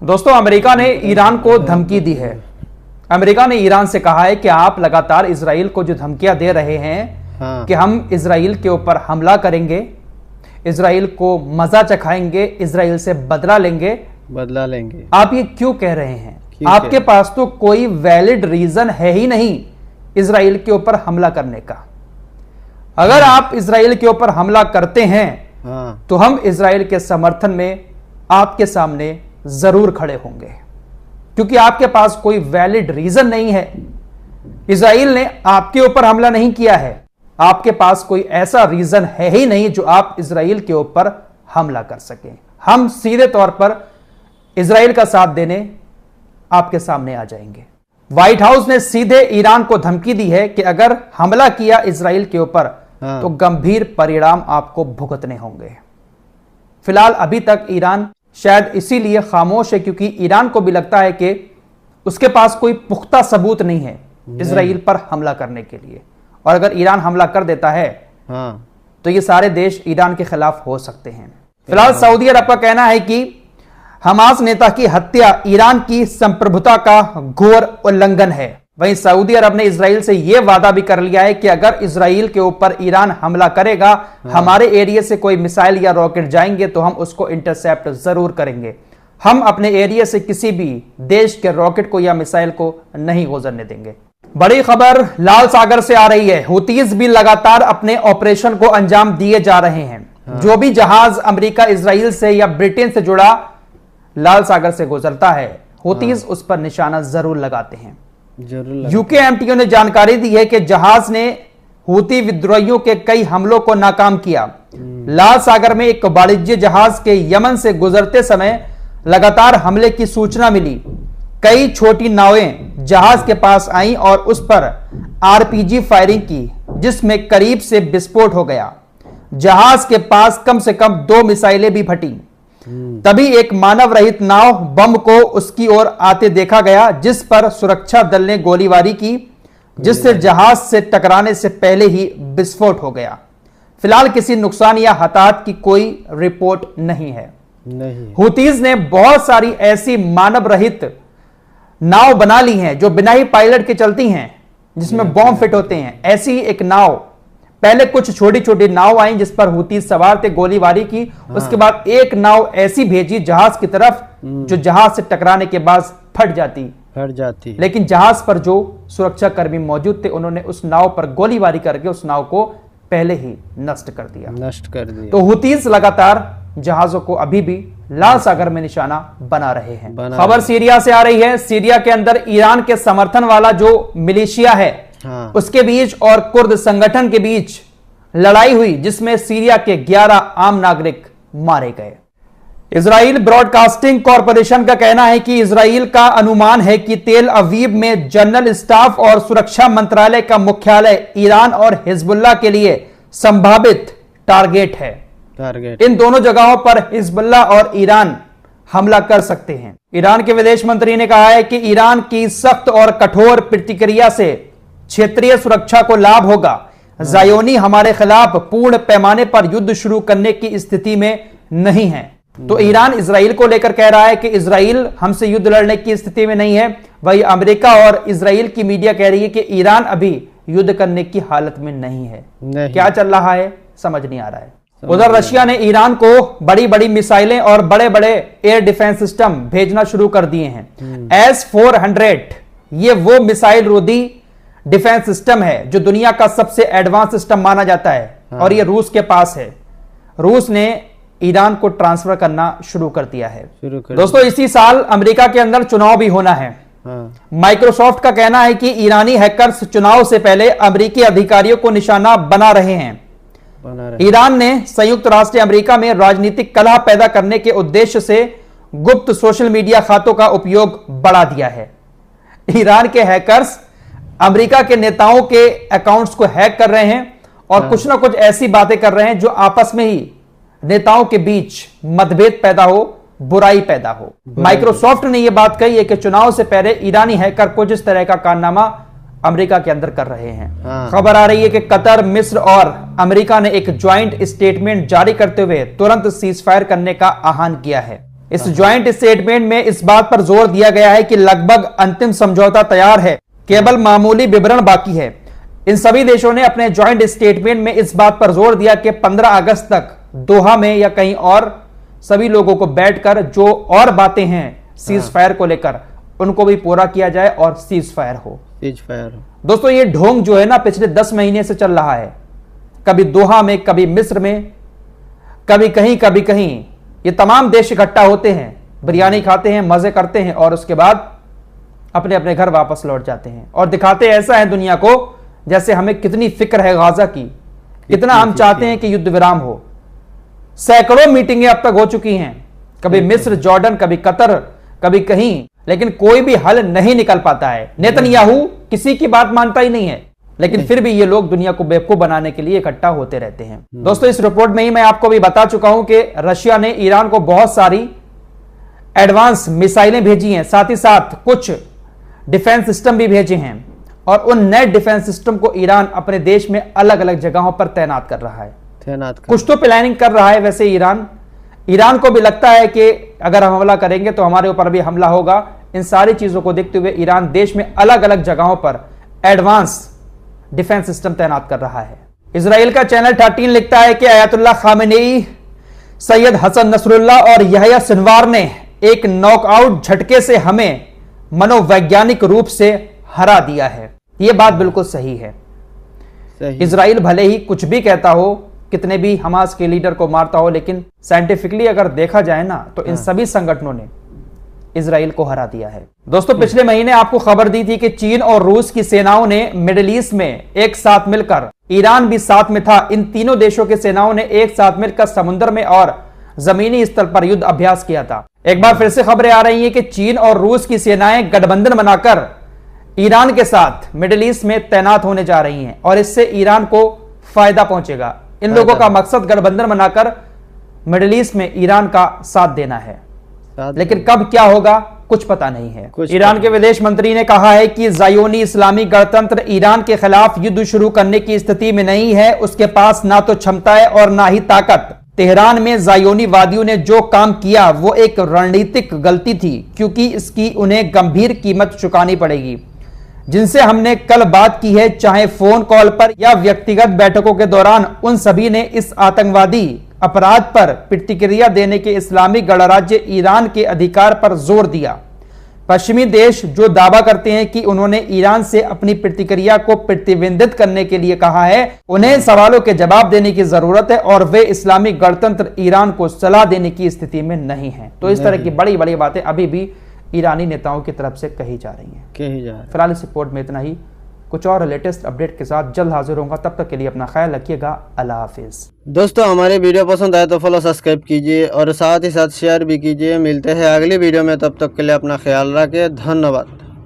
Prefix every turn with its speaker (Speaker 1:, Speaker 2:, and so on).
Speaker 1: दोस्तों, अमेरिका ने ईरान को धमकी दी है। अमेरिका ने ईरान से कहा है कि आप लगातार इजराइल को जो धमकियां दे रहे हैं कि हम इजराइल के ऊपर हमला करेंगे, इजराइल को मजा चखाएंगे, इजराइल से बदला लेंगे। आप ये क्यों कह रहे हैं? आपके पास तो कोई वैलिड रीजन है ही नहीं इजराइल के ऊपर हमला करने का। अगर आप इजराइल के ऊपर हमला करते हैं तो हम इजराइल के समर्थन में आपके सामने जरूर खड़े होंगे, क्योंकि आपके पास कोई वैलिड रीजन नहीं है। इजराइल ने आपके ऊपर हमला नहीं किया है, आपके पास कोई ऐसा रीजन है ही नहीं जो आप इजराइल के ऊपर हमला कर सकें। हम सीधे तौर पर इजराइल का साथ देने आपके सामने आ जाएंगे। व्हाइट हाउस ने सीधे ईरान को धमकी दी है कि अगर हमला किया इजराइल के ऊपर तो गंभीर परिणाम आपको भुगतने होंगे। फिलहाल अभी तक ईरान शायद इसीलिए खामोश है क्योंकि ईरान को भी लगता है कि उसके पास कोई पुख्ता सबूत नहीं है इजराइल पर हमला करने के लिए, और अगर ईरान हमला कर देता है तो ये सारे देश ईरान के खिलाफ हो सकते हैं। फिलहाल सऊदी अरब का कहना है कि हमास नेता की हत्या ईरान की संप्रभुता का घोर उल्लंघन है। वहीं सऊदी अरब ने इजराइल से यह वादा भी कर लिया है कि अगर इजराइल के ऊपर ईरान हमला करेगा, हमारे एरिया से कोई मिसाइल या रॉकेट जाएंगे तो हम उसको इंटरसेप्ट जरूर करेंगे। हम अपने एरिया से किसी भी देश के रॉकेट को या मिसाइल को नहीं गुजरने देंगे। बड़ी खबर लाल सागर से आ रही है। हुतीज भी लगातार अपने ऑपरेशन को अंजाम दिए जा रहे हैं। जो भी जहाज अमेरिका, इजराइल से या ब्रिटेन से जुड़ा लाल सागर से गुजरता है, हुतीज उस पर निशाना जरूर लगाते हैं। यूकेएमटीओ ने जानकारी दी है कि जहाज ने हुती विद्रोहियों के कई हमलों को नाकाम किया। लाल सागर में एक वाणिज्य जहाज के यमन से गुजरते समय लगातार हमले की सूचना मिली। कई छोटी नावें जहाज के पास आईं और उस पर आरपीजी फायरिंग की, जिसमें करीब से विस्फोट हो गया। जहाज के पास कम से कम 2 मिसाइलें भी फटी। तभी एक मानव रहित नाव बम को उसकी ओर आते देखा गया, जिस पर सुरक्षा दल ने गोलीबारी की, जिससे जहाज से टकराने से पहले ही विस्फोट हो गया। फिलहाल किसी नुकसान या हताहत की कोई रिपोर्ट नहीं है। हुतीज ने बहुत सारी ऐसी मानव रहित नाव बना ली हैं जो बिना ही पायलट के चलती हैं, जिसमें बॉम्ब फिट होते हैं। ऐसी ही एक नाव, पहले कुछ छोटी छोटी नाव आई जिस पर हुती सवार थे, गोलीबारी की। उसके बाद एक नाव ऐसी भेजी जहाज की तरफ जो जहाज से टकराने के बाद फट जाती। लेकिन जहाज पर जो सुरक्षा कर्मी मौजूद थे, उन्होंने उस नाव पर गोलीबारी करके उस नाव को पहले ही नष्ट कर दिया। तो हुतीज लगातार जहाजों को अभी भी लाल सागर में निशाना बना रहे हैं। खबर सीरिया से आ रही है। सीरिया के अंदर ईरान के समर्थन वाला जो मिलिशिया है, उसके बीच और कुर्द संगठन के बीच लड़ाई हुई, जिसमें सीरिया के 11 आम नागरिक मारे गए। इजराइल ब्रॉडकास्टिंग कॉरपोरेशन का कहना है कि इजराइल का अनुमान है कि तेल अवीव में जनरल स्टाफ और सुरक्षा मंत्रालय का मुख्यालय ईरान और हिजबुल्लाह के लिए संभावित टारगेट है। इन दोनों जगहों पर हिजबुल्लाह और ईरान हमला कर सकते हैं। ईरान के विदेश मंत्री ने कहा है कि ईरान की सख्त और कठोर प्रतिक्रिया से क्षेत्रीय सुरक्षा को लाभ होगा। ज़ायोनी हमारे खिलाफ पूर्ण पैमाने पर युद्ध शुरू करने की स्थिति में नहीं है। तो ईरान इजराइल को लेकर कह रहा है कि इजराइल हमसे युद्ध लड़ने की स्थिति में नहीं है। वही अमेरिका और इजराइल की मीडिया कह रही है कि ईरान अभी युद्ध करने की हालत में नहीं है। क्या चल रहा है समझ नहीं आ रहा है। उधर रशिया ने ईरान को बड़ी बड़ी मिसाइलें और बड़े बड़े एयर डिफेंस सिस्टम भेजना शुरू कर दिए हैं। S-400 ये वो मिसाइल रोधी डिफेंस सिस्टम है जो दुनिया का सबसे एडवांस सिस्टम माना जाता है, और ये रूस के पास है। रूस ने ईरान को ट्रांसफर करना शुरू कर दिया है। दोस्तों, इसी साल अमेरिका के अंदर चुनाव भी होना है। माइक्रोसॉफ्ट का कहना है कि ईरानी हैकर्स चुनाव से पहले अमेरिकी अधिकारियों को निशाना बना रहे हैं। ईरान ने संयुक्त राष्ट्र अमेरिका में राजनीतिक कलह पैदा करने के उद्देश्य से गुप्त सोशल मीडिया खातों का उपयोग बढ़ा दिया है। ईरान के हैकर्स अमेरिका के नेताओं के अकाउंट्स को हैक कर रहे हैं और कुछ ना कुछ ऐसी बातें कर रहे हैं जो आपस में ही नेताओं के बीच मतभेद पैदा हो, बुराई पैदा हो। माइक्रोसॉफ्ट ने यह बात कही है कि चुनाव से पहले ईरानी हैकर कुछ इस तरह का कारनामा अमेरिका के अंदर कर रहे हैं। खबर आ रही है कि कतर, मिस्र और अमेरिका ने एक ज्वाइंट स्टेटमेंट जारी करते हुए तुरंत सीज फायर करने का आह्वान किया है। इस ज्वाइंट स्टेटमेंट में इस बात पर जोर दिया गया है कि लगभग अंतिम समझौता तैयार है, केवल मामूली विवरण बाकी है। इन सभी देशों ने अपने ज्वाइंट स्टेटमेंट में इस बात पर जोर दिया कि 15 अगस्त तक दोहा में या कहीं और सभी लोगों को बैठकर जो और बातें हैं सीज फायर को लेकर उनको भी पूरा किया जाए और सीज फायर हो। दोस्तों ये ढोंग जो है ना पिछले 10 महीने से चल रहा है, कभी दोहा में, कभी मिस्र में, कभी कहीं ये तमाम देश इकट्ठा होते हैं, बिरयानी खाते हैं, मजे करते हैं और उसके बाद अपने अपने घर वापस लौट जाते हैं और दिखाते ऐसा है दुनिया को जैसे हमें कितनी फिक्र है गाजा की, कितना हम चाहते हैं कि युद्ध विराम हो। सैकड़ों मीटिंगें अब तक हो चुकी हैं, कभी मिस्र, जॉर्डन, कभी कतर, कभी कहीं, लेकिन कोई भी हल नहीं निकल पाता है। नेतन्याहू किसी की बात मानता ही नहीं है, लेकिन फिर भी ये लोग दुनिया को बेवकूफ बनाने के लिए इकट्ठा होते रहते हैं। दोस्तों इस रिपोर्ट में ही मैं आपको भी बता चुका हूं कि रशिया ने ईरान को बहुत सारी एडवांस मिसाइलें भेजी हैं, साथ ही साथ कुछ डिफेंस सिस्टम भी भेजे हैं और उन नए डिफेंस सिस्टम को ईरान अपने देश में अलग अलग जगहों पर तैनात कर रहा है। कुछ तो प्लानिंग कर रहा है वैसे ईरान को भी लगता है कि अगर हम हमला करेंगे तो हमारे ऊपर भी हमला होगा। इन सारी चीजों को देखते हुए ईरान देश में अलग अलग जगहों पर एडवांस डिफेंस सिस्टम तैनात कर रहा है। इजराइल का चैनल 13 लिखता है कि Ayatollah Khamenei, Sayyed Hassan Nasrallah और यहया सिनवार ने एक नॉकआउट झटके से हमें मनोवैज्ञानिक रूप से हरा दिया है। यह बात बिल्कुल सही है। इजराइल भले ही कुछ भी कहता हो, कितने भी हमास के लीडर को मारता हो, लेकिन साइंटिफिकली अगर देखा जाए ना तो इन सभी संगठनों ने इजराइल को हरा दिया है। दोस्तों पिछले महीने आपको खबर दी थी कि चीन और रूस की सेनाओं ने मिडिल ईस्ट में एक साथ मिलकर, ईरान भी साथ में था, इन तीनों देशों की सेनाओं ने एक साथ मिलकर समुद्र में और जमीनी स्तर पर युद्ध अभ्यास किया था। एक बार फिर से खबरें आ रही हैं कि चीन और रूस की सेनाएं गठबंधन बनाकर ईरान के साथ मिडिल ईस्ट में तैनात होने जा रही हैं और इससे ईरान को फायदा पहुंचेगा। इन लोगों का मकसद गठबंधन बनाकर मिडिल ईस्ट में ईरान का साथ देना है, लेकिन कब क्या होगा कुछ पता नहीं है। ईरान के विदेश मंत्री ने कहा है कि ज़ायोनी इस्लामी गणतंत्र ईरान के खिलाफ युद्ध शुरू करने की स्थिति में नहीं है, उसके पास ना तो क्षमता है और ना ही ताकत। तेहरान में ज़ायोनी वादियों ने जो काम किया वो एक रणनीतिक गलती थी, क्योंकि इसकी उन्हें गंभीर कीमत चुकानी पड़ेगी। जिनसे हमने कल बात की है, चाहे फोन कॉल पर या व्यक्तिगत बैठकों के दौरान, उन सभी ने इस आतंकवादी अपराध पर प्रतिक्रिया देने के इस्लामी गणराज्य ईरान के अधिकार पर जोर दिया। पश्चिमी देश जो दावा करते हैं कि उन्होंने ईरान से अपनी प्रतिक्रिया को प्रतिबंधित करने के लिए कहा है, उन्हें सवालों के जवाब देने की जरूरत है और वे इस्लामी गणतंत्र ईरान को सलाह देने की स्थिति में नहीं है। तो इस तरह की बड़ी बड़ी बातें अभी भी ईरानी नेताओं की तरफ से कही जा रही हैं। फिलहाल इस रिपोर्ट में इतना ही। कुछ और लेटेस्ट अपडेट के साथ जल्द हाजिर होऊंगा। तब तक के लिए अपना ख्याल रखिएगा। अल्लाह हाफिज।
Speaker 2: दोस्तों हमारे वीडियो पसंद आए तो फॉलो सब्सक्राइब कीजिए और साथ ही साथ शेयर भी कीजिए। मिलते हैं अगली वीडियो में, तब तक के लिए अपना ख्याल रखिए। धन्यवाद।